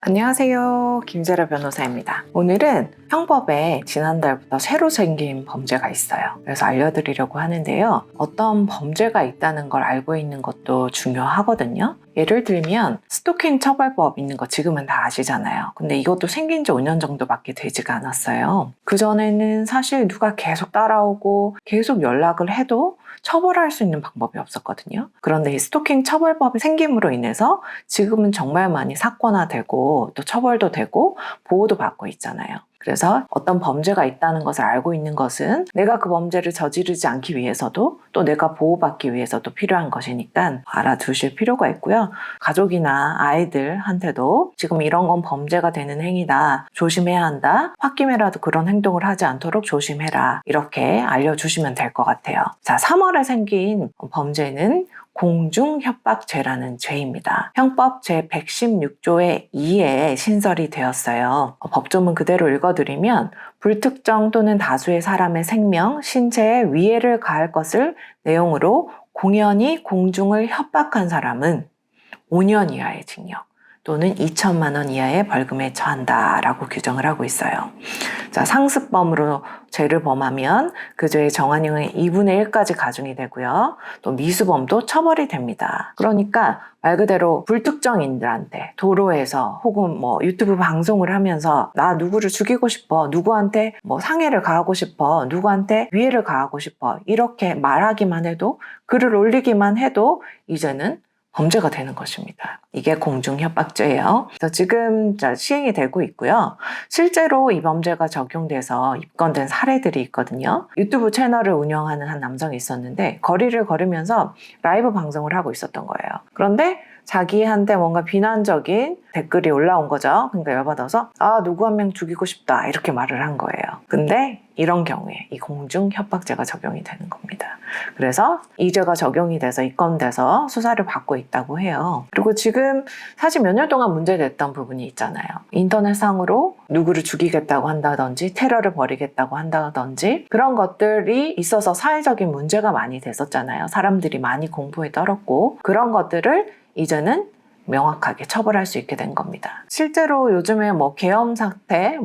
안녕하세요. 김세라 변호사입니다. 오늘은 형법에 지난달부터 새로 생긴 범죄가 있어요. 그래서 알려드리려고 하는데요. 어떤 범죄가 있다는 걸 알고 있는 것도 중요하거든요. 예를 들면 스토킹 처벌법 있는 거 지금은 다 아시잖아요. 근데 이것도 생긴 지 5년 정도밖에 되지가 않았어요. 그전에는 사실 누가 계속 따라오고 계속 연락을 해도 처벌할 수 있는 방법이 없었거든요. 그런데 이 스토킹 처벌법이 생김으로 인해서 지금은 정말 많이 사건화되고 또 처벌도 되고 보호도 받고 있잖아요. 그래서 어떤 범죄가 있다는 것을 알고 있는 것은 내가 그 범죄를 저지르지 않기 위해서도 또 내가 보호받기 위해서도 필요한 것이니까 알아두실 필요가 있고요. 가족이나 아이들한테도 지금 이런 건 범죄가 되는 행위다. 조심해야 한다. 홧김에라도 그런 행동을 하지 않도록 조심해라. 이렇게 알려주시면 될 것 같아요. 자, 3월에 생긴 범죄는 공중협박죄라는 죄입니다. 형법 제116조의 2에 신설이 되었어요. 법조문 그대로 읽어드리면 불특정 또는 다수의 사람의 생명, 신체에 위해를 가할 것을 내용으로 공연히 공중을 협박한 사람은 5년 이하의 징역 또는 2천만 원 이하의 벌금에 처한다라고 규정을 하고 있어요. 자, 상습범으로 죄를 범하면 그 죄의 정한형의 2분의 1까지 가중이 되고요. 또 미수범도 처벌이 됩니다. 그러니까 말 그대로 불특정인들한테 도로에서 혹은 유튜브 방송을 하면서 나 누구를 죽이고 싶어, 누구한테 상해를 가하고 싶어, 누구한테 위해를 가하고 싶어 이렇게 말하기만 해도 글을 올리기만 해도 이제는 범죄가 되는 것입니다. 이게 공중협박죄예요. 그래서 지금 시행이 되고 있고요. 실제로 이 범죄가 적용돼서 입건된 사례들이 있거든요. 유튜브 채널을 운영하는 한 남성이 있었는데 거리를 걸으면서 라이브 방송을 하고 있었던 거예요. 그런데 자기한테 뭔가 비난적인 댓글이 올라온 거죠. 그러니까 열받아서 누구 한 명 죽이고 싶다 이렇게 말을 한 거예요. 근데 이런 경우에 이 공중협박죄가 적용이 되는 겁니다. 그래서 이 죄가 적용이 돼서 입건돼서 수사를 받고 있다고 해요. 그리고 지금 사실 몇 년 동안 문제됐던 부분이 있잖아요. 인터넷상으로 누구를 죽이겠다고 한다든지 테러를 벌이겠다고 한다든지 그런 것들이 있어서 사회적인 문제가 많이 됐었잖아요. 사람들이 많이 공포에 떨었고 그런 것들을 이제는 명확하게 처벌할 수 있게 된 겁니다. 실제로 요즘에 계엄 사태,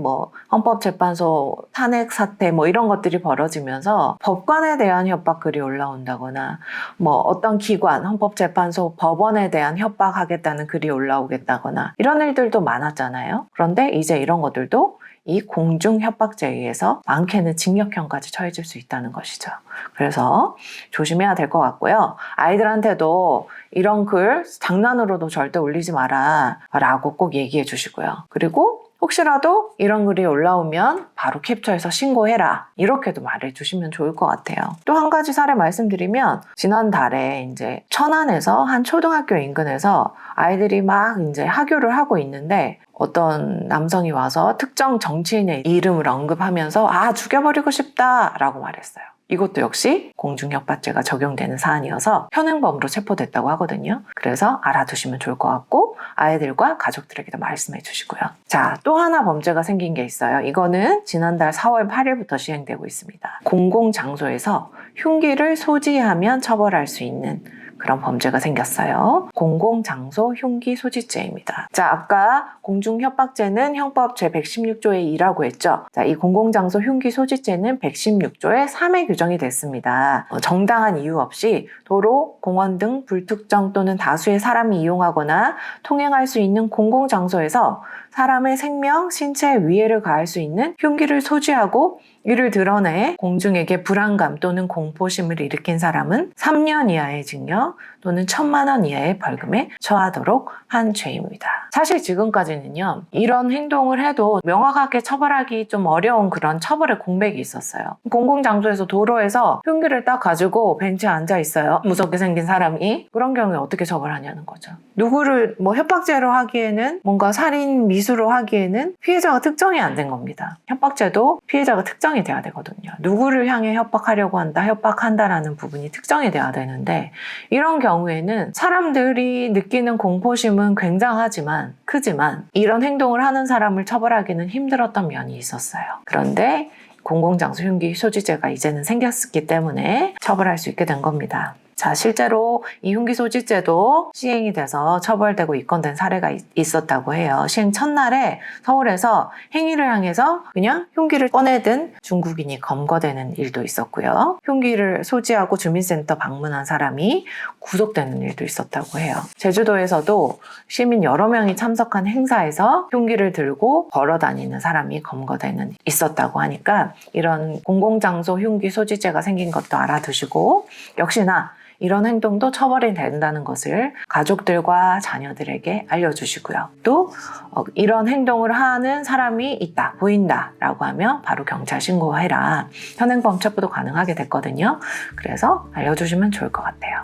헌법재판소 탄핵 사태 이런 것들이 벌어지면서 법관에 대한 협박글이 올라온다거나 어떤 기관, 헌법재판소, 법원에 대한 협박하겠다는 글이 올라오겠다거나 이런 일들도 많았잖아요. 그런데 이제 이런 것들도 이 공중협박죄에 의해서 많게는 징역형까지 처해질 수 있다는 것이죠. 그래서 조심해야 될 것 같고요. 아이들한테도 이런 글 장난으로도 절대 올리지 마라 라고 꼭 얘기해 주시고요. 그리고 혹시라도 이런 글이 올라오면 바로 캡처해서 신고해라 이렇게도 말해 주시면 좋을 것 같아요. 또 한 가지 사례 말씀드리면 지난달에 이제 천안에서 한 초등학교 인근에서 아이들이 막 이제 하교를 하고 있는데 어떤 남성이 와서 특정 정치인의 이름을 언급하면서 죽여버리고 싶다 라고 말했어요. 이것도 역시 공중협박죄가 적용되는 사안이어서 현행범으로 체포됐다고 하거든요. 그래서 알아두시면 좋을 것 같고 아이들과 가족들에게도 말씀해 주시고요. 자, 또 하나 범죄가 생긴 게 있어요. 이거는 지난달 4월 8일부터 시행되고 있습니다. 공공장소에서 흉기를 소지하면 처벌할 수 있는 그런 범죄가 생겼어요. 공공장소 흉기 소지죄입니다. 자, 아까 공중협박죄는 형법 제116조의 2라고 했죠. 자, 이 공공장소 흉기 소지죄는 116조의 3에 규정이 됐습니다. 정당한 이유 없이 도로, 공원 등 불특정 또는 다수의 사람이 이용하거나 통행할 수 있는 공공장소에서 사람의 생명, 신체에 위해를 가할 수 있는 흉기를 소지하고 이를 드러내 공중에게 불안감 또는 공포심을 일으킨 사람은 3년 이하의 징역 또는 1,000만 원 이하의 벌금에 처하도록 한 죄입니다. 사실 지금까지는요, 이런 행동을 해도 명확하게 처벌하기 좀 어려운 그런 처벌의 공백이 있었어요. 공공장소에서 도로에서 흉기를 딱 가지고 벤치에 앉아 있어요. 무섭게 생긴 사람이. 그런 경우에 어떻게 처벌하냐는 거죠. 누구를 협박죄로 하기에는 뭔가 살인 미수로 하기에는 피해자가 특정이 안 된 겁니다. 협박죄도 피해자가 특정이 돼야 되거든요. 누구를 향해 협박하려고 한다, 협박한다라는 부분이 특정이 돼야 되는데 이런 경우에는 사람들이 느끼는 공포심은 굉장하지만 크지만 이런 행동을 하는 사람을 처벌하기는 힘들었던 면이 있었어요. 그런데 공공장소 흉기 소지죄가 이제는 생겼기 때문에 처벌할 수 있게 된 겁니다. 자, 실제로 이 흉기소지죄도 시행이 돼서 처벌되고 입건된 사례가 있었다고 해요. 시행 첫날에 서울에서 행위를 향해서 그냥 흉기를 꺼내든 중국인이 검거되는 일도 있었고요. 흉기를 소지하고 주민센터 방문한 사람이 구속되는 일도 있었다고 해요. 제주도에서도 시민 여러 명이 참석한 행사에서 흉기를 들고 걸어 다니는 사람이 검거되는 있었다고 하니까 이런 공공장소 흉기 소지죄가 생긴 것도 알아두시고 역시나 이런 행동도 처벌이 된다는 것을 가족들과 자녀들에게 알려주시고요. 또 이런 행동을 하는 사람이 있다, 보인다 라고 하면 바로 경찰 신고해라. 현행범 체포도 가능하게 됐거든요. 그래서 알려주시면 좋을 것 같아요.